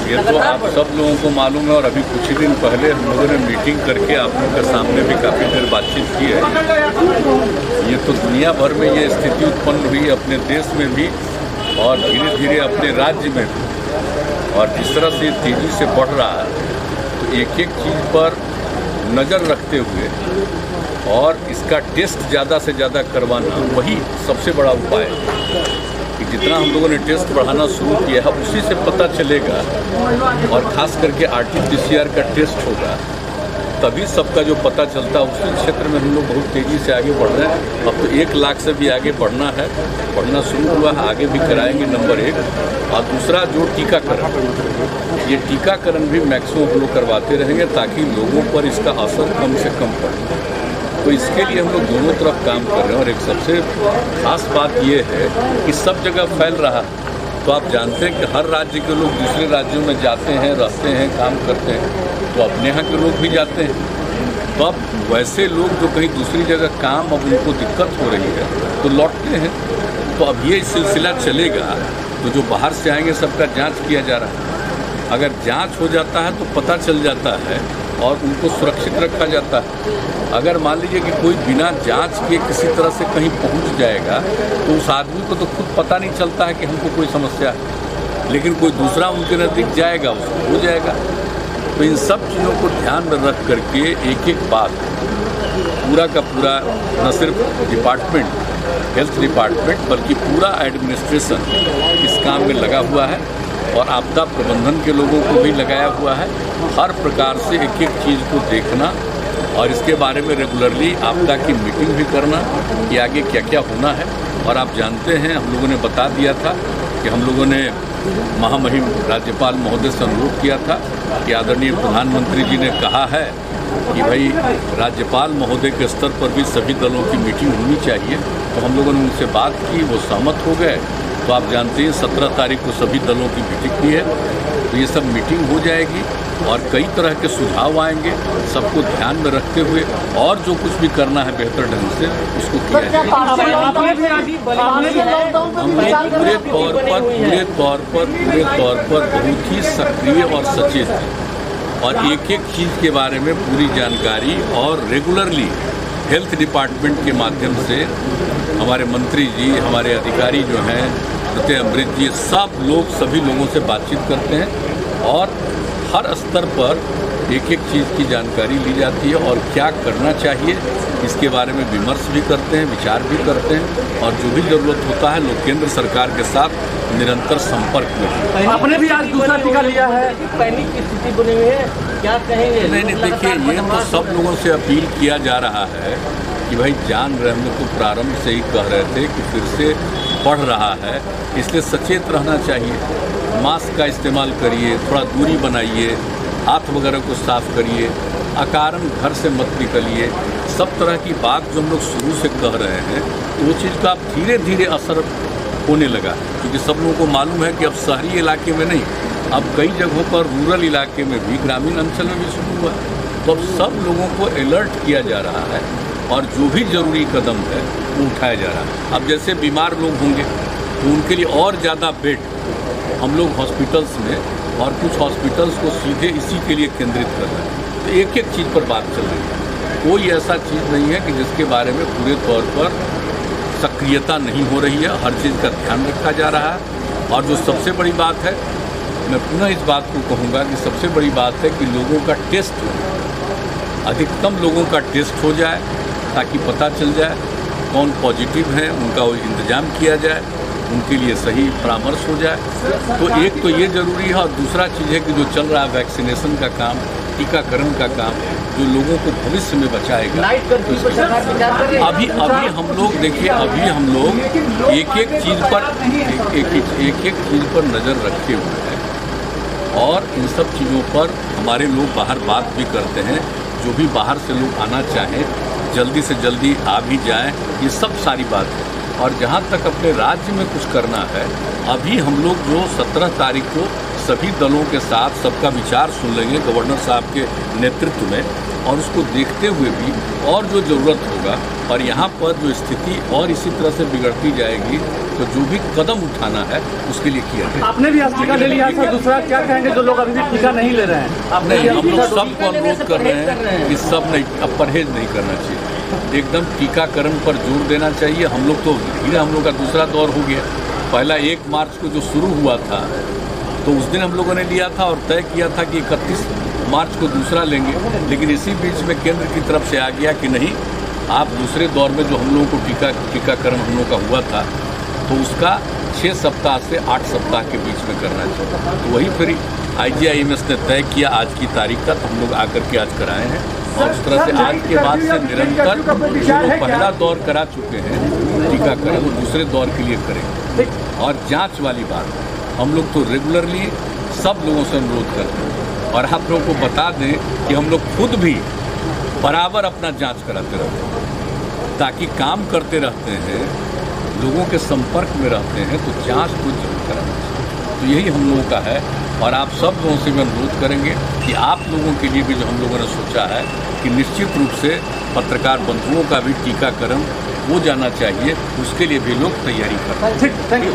ये तो आप सब लोगों को मालूम है और अभी कुछ ही दिन पहले हम लोगों ने मीटिंग करके आप लोगों के सामने भी काफ़ी देर बातचीत की है। ये तो दुनिया भर में ये स्थिति उत्पन्न हुई, अपने देश में भी और धीरे धीरे अपने राज्य में भी। और जिस तरह से तेज़ी से बढ़ रहा है तो एक एक चीज़ पर नज़र रखते हुए और इसका टेस्ट ज़्यादा से ज़्यादा करवाना वही सबसे बड़ा उपाय है कि जितना हम लोगों ने टेस्ट बढ़ाना शुरू किया है उसी से पता चलेगा। और ख़ास करके RT-PCR का टेस्ट होगा तभी सबका जो पता चलता है। उसी क्षेत्र में हम लोग बहुत तेज़ी से आगे बढ़ रहे हैं। अब तो 1 लाख से भी आगे बढ़ना है, बढ़ना शुरू हुआ है, आगे भी कराएंगे नंबर 1। और दूसरा जो टीकाकरण, ये टीकाकरण भी मैक्सिमम हम लोग करवाते रहेंगे ताकि लोगों पर इसका असर कम से कम पड़े। तो इसके लिए हम लोग दोनों तरफ काम कर रहे हैं। और एक सबसे खास बात ये है कि सब जगह फैल रहा है। तो आप जानते हैं कि हर राज्य के लोग दूसरे राज्यों में जाते हैं, रहते हैं, काम करते हैं, तो अपने यहाँ के लोग भी जाते हैं। तो अब वैसे लोग जो कहीं दूसरी जगह काम अब उनको दिक्कत हो रही है तो लौटते हैं। तो अब ये सिलसिला चलेगा। तो जो बाहर से आएंगे सबका जांच किया जा रहा है। अगर जांच हो जाता है तो पता चल जाता है और उनको सुरक्षित रखा जाता है। अगर मान लीजिए कि कोई बिना जांच के किसी तरह से कहीं पहुंच जाएगा तो उस आदमी को तो खुद पता नहीं चलता है कि हमको कोई समस्या है, लेकिन कोई दूसरा उनके नज़दीक जाएगा उसको हो जाएगा। तो इन सब चीज़ों को ध्यान में रख करके एक एक बात पूरा का पूरा न सिर्फ डिपार्टमेंट, हेल्थ डिपार्टमेंट, बल्कि पूरा एडमिनिस्ट्रेशन इस काम में लगा हुआ है और आपदा प्रबंधन के लोगों को भी लगाया हुआ है। हर प्रकार से एक एक चीज़ को देखना और इसके बारे में रेगुलरली आपदा की मीटिंग भी करना कि आगे क्या क्या होना है। और आप जानते हैं हम लोगों ने बता दिया था कि हम लोगों ने महामहिम राज्यपाल महोदय से अनुरोध किया था कि आदरणीय प्रधानमंत्री जी ने कहा है कि भाई राज्यपाल महोदय के स्तर पर भी सभी दलों की मीटिंग होनी चाहिए। तो हम लोगों ने उनसे बात की, वो सहमत हो गए। तो आप जानते हैं 17 तारीख को सभी दलों की मीटिंग भी है। तो ये सब मीटिंग हो जाएगी और कई तरह के सुझाव आएंगे, सबको ध्यान में रखते हुए और जो कुछ भी करना है बेहतर ढंग से उसको किया जाएगा। हम लोग पूरे तौर पर बहुत ही सक्रिय और सचेत हैं और एक एक चीज़ के बारे में पूरी जानकारी और रेगुलरली हेल्थ डिपार्टमेंट के माध्यम से हमारे मंत्री जी, हमारे अधिकारी जो हैं, प्रत्यय अमृत जी, सब लोग सभी लोगों से बातचीत करते हैं और हर स्तर पर एक एक चीज़ की जानकारी ली जाती है और क्या करना चाहिए इसके बारे में विमर्श भी करते हैं, विचार भी करते हैं। और जो भी ज़रूरत होता है लोग केंद्र सरकार के साथ निरंतर संपर्क में। आपने भी आज दूसरा टीका लिया है, पैनिक की स्थिति बनी हुई है, क्या कहेंगे? नहीं, देखिए ये तो सब लोगों से अपील किया जा रहा है कि भाई जान रहे, हम लोग तो प्रारंभ से ही कह रहे थे कि फिर से बढ़ रहा है, इसलिए सचेत रहना चाहिए। मास्क का इस्तेमाल करिए, थोड़ा दूरी बनाइए, हाथ वगैरह को साफ करिए, अकारण घर से मत निकलिए। सब तरह की बात जो हम लोग शुरू से कह रहे हैं वो चीज़ का अब धीरे धीरे असर होने लगा, क्योंकि सब लोगों को मालूम है कि अब शहरी इलाके में नहीं, अब कई जगहों पर रूरल इलाके में भी, ग्रामीण अंचल में भी शुरू हुआ है। तो अब सब लोगों को अलर्ट किया जा रहा है और जो भी ज़रूरी कदम है वो उठाया जा रहा है। अब जैसे बीमार लोग होंगे तो उनके लिए और ज़्यादा बेड हम लोग हॉस्पिटल्स में और कुछ हॉस्पिटल्स को सीधे इसी के लिए केंद्रित कर रहे हैं। तो एक एक चीज़ पर बात चल रही है। कोई ऐसा चीज़ नहीं है कि जिसके बारे में पूरे तौर पर सक्रियता नहीं हो रही है। हर चीज़ का ध्यान रखा जा रहा है। और जो सबसे बड़ी बात है, मैं पुनः इस बात को कहूँगा कि सबसे बड़ी बात है कि लोगों का टेस्ट हो, अधिकतम लोगों का टेस्ट हो जाए ताकि पता चल जाए कौन पॉजिटिव हैं, उनका वो इंतज़ाम किया जाए, उनके लिए सही परामर्श हो जाए। तो एक तो ये ज़रूरी है और दूसरा चीज़ है कि जो चल रहा है वैक्सीनेशन का काम, टीकाकरण का काम, जो लोगों को भविष्य में बचाएगा। तो अभी हम लोग देखिए, अभी हम लोग एक एक चीज़ पर नज़र रखे हुए हैं और इन सब चीज़ों पर हमारे लोग बाहर बात भी करते हैं। जो भी बाहर से लोग आना चाहें जल्दी से जल्दी आ भी जाएं, ये सब सारी बात है। और जहाँ तक अपने राज्य में कुछ करना है, अभी हम लोग जो 17 तारीख को सभी दलों के साथ सबका विचार सुन लेंगे गवर्नर साहब के नेतृत्व में, और उसको देखते हुए भी और जो ज़रूरत होगा, और यहाँ पर जो स्थिति और इसी तरह से बिगड़ती जाएगी तो जो भी कदम उठाना है उसके लिए किया जाए। आपने भी आज टीका ले लिया सर, दूसरा क्या कहेंगे जो लोग अभी भी टीका नहीं ले रहे हैं? आपने नहीं, हम लोग सबको अनुरोध कर रहे हैं कि सब नहीं, अब परहेज नहीं करना चाहिए, एकदम टीकाकरण पर जोर देना चाहिए। हम लोग तो धीरे, हम लोग का दूसरा दौर हो गया। पहला 1 मार्च को जो शुरू हुआ था तो उस दिन हम लोगों ने लिया था और तय किया था कि 31 मार्च को दूसरा लेंगे, लेकिन इसी बीच में केंद्र की तरफ से आ गया कि नहीं, आप दूसरे दौर में जो हम लोगों को टीकाकरण हम लोगों का हुआ था तो उसका 6 सप्ताह से 8 सप्ताह के बीच में करना चाहिए। तो वही फिर IGIMS ने तय किया आज की तारीख का, तो हम लोग आकर के आज कराए हैं, और उस तरह से आज के बाद से निरंतर जो लोग पहला दौर करा चुके हैं टीकाकरण वो दूसरे दौर के लिए करेंगे। और जांच वाली बात, हम लोग तो रेगुलरली सब लोगों से अनुरोध करते हैं, और आप लोगों को बता दें कि हम लोग खुद भी बराबर अपना जांच कराते रहते हैं, ताकि काम करते रहते हैं, लोगों के संपर्क में रहते हैं, तो जांच तो जरूर कराना चाहिए। तो यही हम लोगों का है, और आप सब लोगों से भी अनुरोध करेंगे कि आप लोगों के लिए भी जो हम लोगों ने सोचा है कि निश्चित रूप से पत्रकार बंधुओं का भी टीकाकरण हो जाना चाहिए, उसके लिए भी लोग तैयारी कर रहे हैं। Thank you.